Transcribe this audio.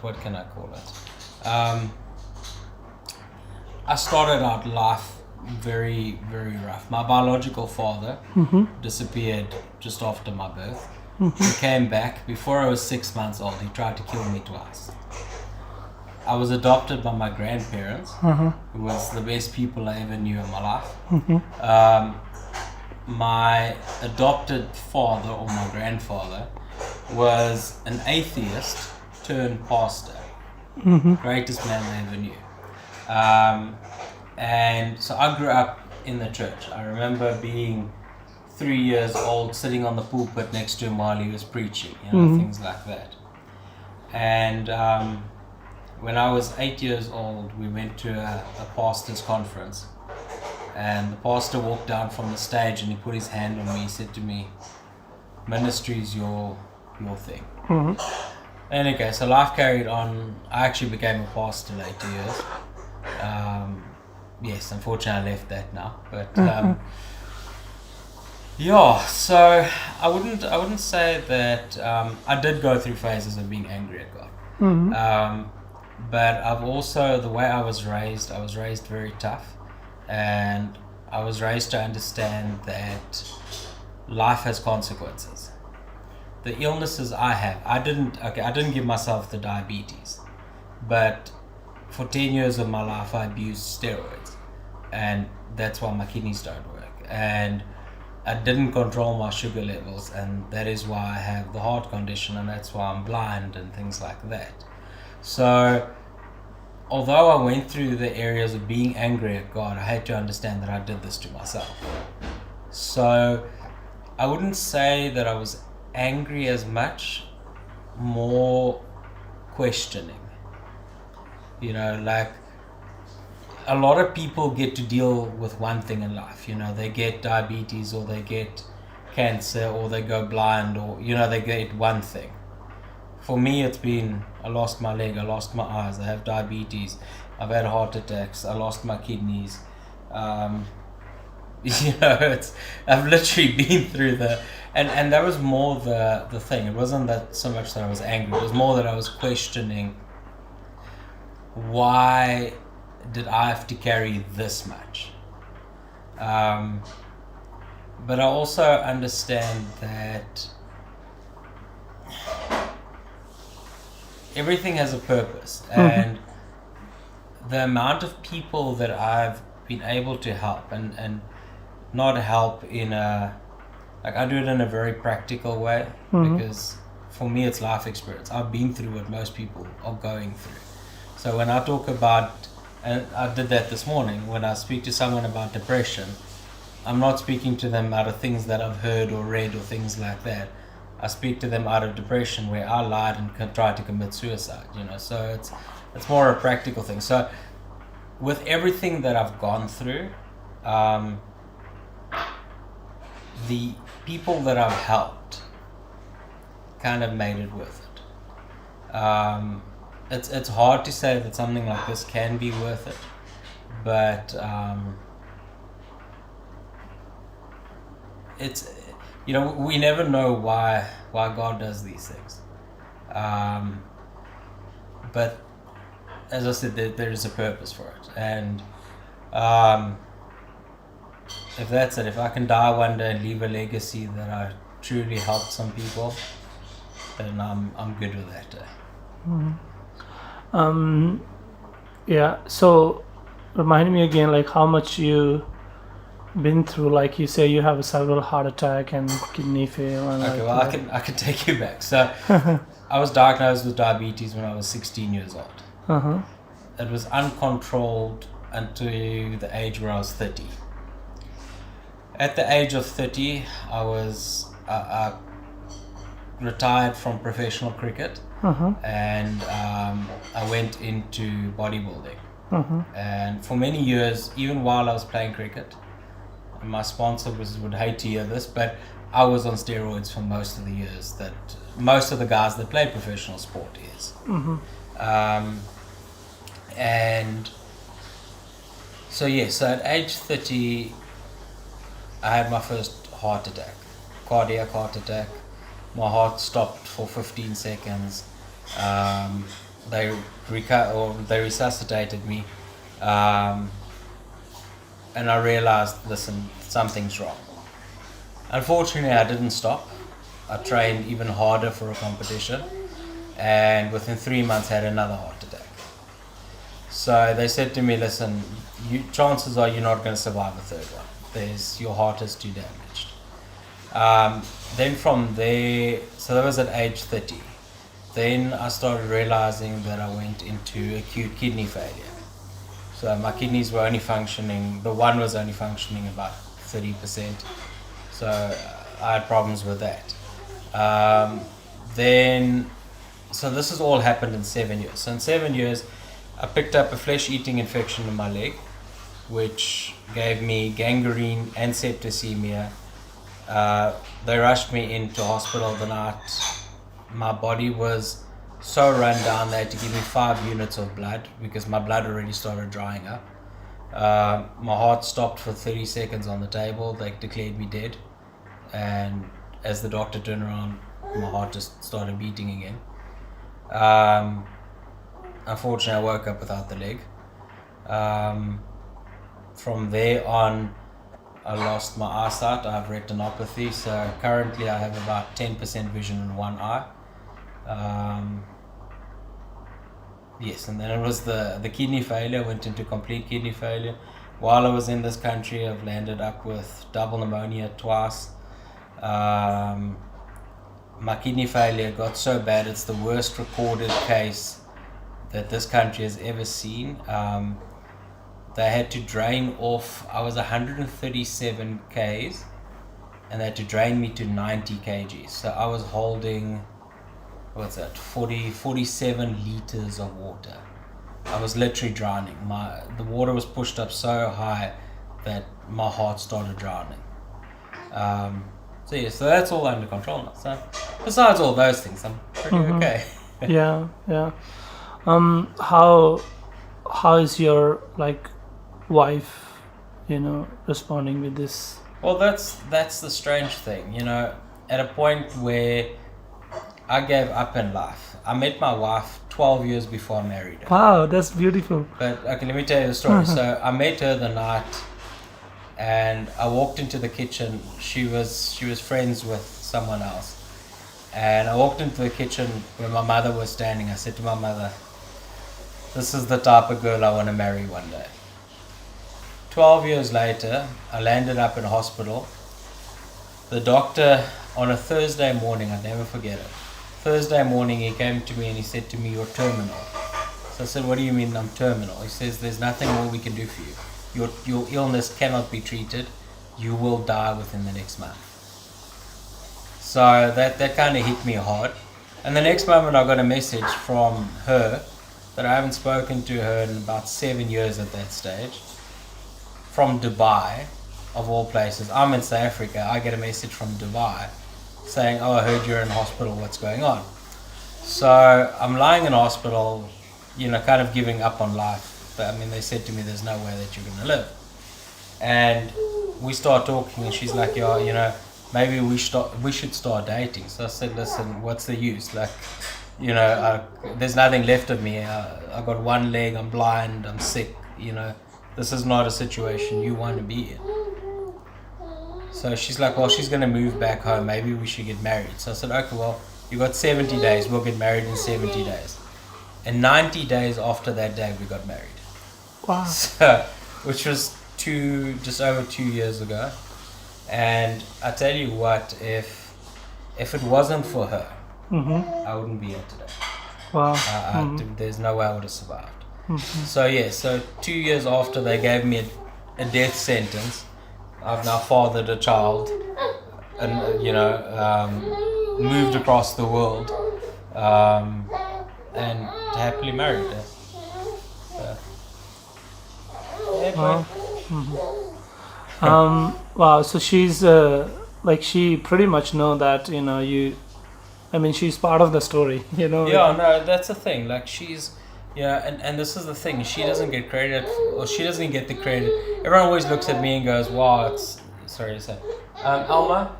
what can I call it? I started out life very, very rough. My biological father disappeared just after my birth. He came back before I was 6 months old. He tried to kill me twice. I was adopted by my grandparents, who was the best people I ever knew in my life. My adopted father, or my grandfather, was an atheist turned pastor. Greatest man I ever knew. And so I grew up in the church. I remember being 3 years old, sitting on the pulpit next to him while he was preaching, things like that. And when I was 8 years old, we went to a pastor's conference, and the pastor walked down from the stage and he put his hand on me. He said to me, "Ministry is your thing." And okay, so life carried on. I actually became a pastor later years. Yes, unfortunately I left that now, but yeah. So I wouldn't say that I did go through phases of being angry at God. But I've also, the way I was raised very tough, and I was raised to understand that life has consequences. The illnesses I have, I didn't give myself the diabetes, but for 10 years of my life I abused steroids, and that's why my kidneys don't work. And I didn't control my sugar levels, and that is why I have the heart condition, and that's why I'm blind and things like that. So although I went through the areas of being angry at God, I had to understand that I did this to myself. So I wouldn't say that I was angry as much, more questioning. Like a lot of people get to deal with one thing in life. They get diabetes, or they get cancer, or they go blind, or they get one thing. For me, it's been, I lost my leg, I lost my eyes, I have diabetes, I've had heart attacks, I lost my kidneys. I've literally been through and that was more the thing. It wasn't that so much that I was angry, it was more that I was questioning, why did I have to carry this much? But I also understand that everything has a purpose, and the amount of people that I've been able to help, and not help in I do it in a very practical way, because for me it's life experience. I've been through what most people are going through. So when I talk about, and I did that this morning, when I speak to someone about depression, I'm not speaking to them out of things that I've heard or read or things like that. I speak to them out of depression, where I lied and tried to commit suicide, so it's more a practical thing. So with everything that I've gone through, the people that I've helped kind of made it worth it. It's hard to say that something like this can be worth it, but it's, we never know why God does these things. But as I said, there is a purpose for it, and if that's it, if I can die one day and leave a legacy that I truly helped some people, then I'm good with that day. Yeah. So remind me again, like how much you been through. Like you say, you have several heart attack and kidney fail. And okay, well, I can take you back. So I was diagnosed with diabetes when I was 16 years old. It was uncontrolled until the age where I was 30. At the age of 30, I retired from professional cricket, and I went into bodybuilding. And for many years, even while I was playing cricket, my sponsor would hate to hear this, but I was on steroids for most of the years that most of the guys that play professional sport is. And so so at age 30, I had my first cardiac heart attack. My heart stopped for 15 seconds. They resuscitated me, and I realized, listen, something's wrong. Unfortunately, I didn't stop. I trained even harder for a competition, and within 3 months, had another heart attack. So they said to me, listen, chances are you're not going to survive a third one. Your heart is too damaged. Then from there, so that was at age 30. Then I started realizing that I went into acute kidney failure. So my kidneys were only functioning, the one was only functioning about 30%. So I had problems with that. So this has all happened in 7 years. So in 7 years, I picked up a flesh-eating infection in my leg, which gave me gangrene and septicemia. They rushed me into hospital the night. My body was so run down, they had to give me 5 units of blood because my blood already started drying up. My heart stopped for 30 seconds on the table. They declared me dead. And as the doctor turned around, my heart just started beating again. Unfortunately, I woke up without the leg. From there on, I lost my eyesight. I have retinopathy, so currently I have about 10% vision in one eye. Yes, and then it was the kidney failure. Went into complete kidney failure. While I was in this country, I've landed up with double pneumonia twice. My kidney failure got so bad, it's the worst recorded case that this country has ever seen. They had to drain off, I was 137 kgs, and they had to drain me to 90 kgs. So I was holding, 47 liters of water. I was literally drowning. The water was pushed up so high that my heart started drowning. So that's all under control now. So besides all those things, I'm pretty okay. Yeah. How is your wife, responding with this? Well, that's the strange thing, at a point where I gave up in life. I met my wife 12 years before I married her. Wow, that's beautiful. But okay, let me tell you the story. So I met her the night, and I walked into the kitchen. She was friends with someone else, and I walked into the kitchen where my mother was standing. I said to my mother, "This is the type of girl I want to marry one day." 12 years later, I landed up in a hospital. The doctor, on a Thursday morning, I'll never forget it. Thursday morning, he came to me and he said to me, "You're terminal." So I said, "What do you mean I'm terminal?" He says, "There's nothing more we can do for you. Your illness cannot be treated. You will die within the next month." So that kind of hit me hard. And the next moment, I got a message from her that I haven't spoken to her in about 7 years at that stage, from Dubai, of all places. I'm in South Africa. I get a message from Dubai saying, "Oh, I heard you're in hospital. What's going on?" So I'm lying in hospital, kind of giving up on life. But, they said to me, "There's no way that you're going to live." And we start talking, and she's like, "Yeah, maybe we should start dating." So I said, "Listen, what's the use? There's nothing left of me. I got one leg. I'm blind. I'm sick. This is not a situation you want to be in." So she's like, "Well, she's going to move back home. Maybe we should get married." So I said, "Okay, well, you got 70 days. We'll get married in 70 days. And 90 days after that day, we got married. Wow. So, which was just over 2 years ago. And I tell you what, if it wasn't for her, I wouldn't be here today. Wow. There's no way I would have survived. So 2 years after they gave me a death sentence, I've now fathered a child and, moved across the world, and happily married her. Wow. So she's she pretty much know that she's part of the story. Yeah, no, that's the thing. She's. Yeah, and this is the thing. She doesn't get credit, or she doesn't get the credit. Everyone always looks at me and goes, "Wow, it's..." Sorry to say. Alma,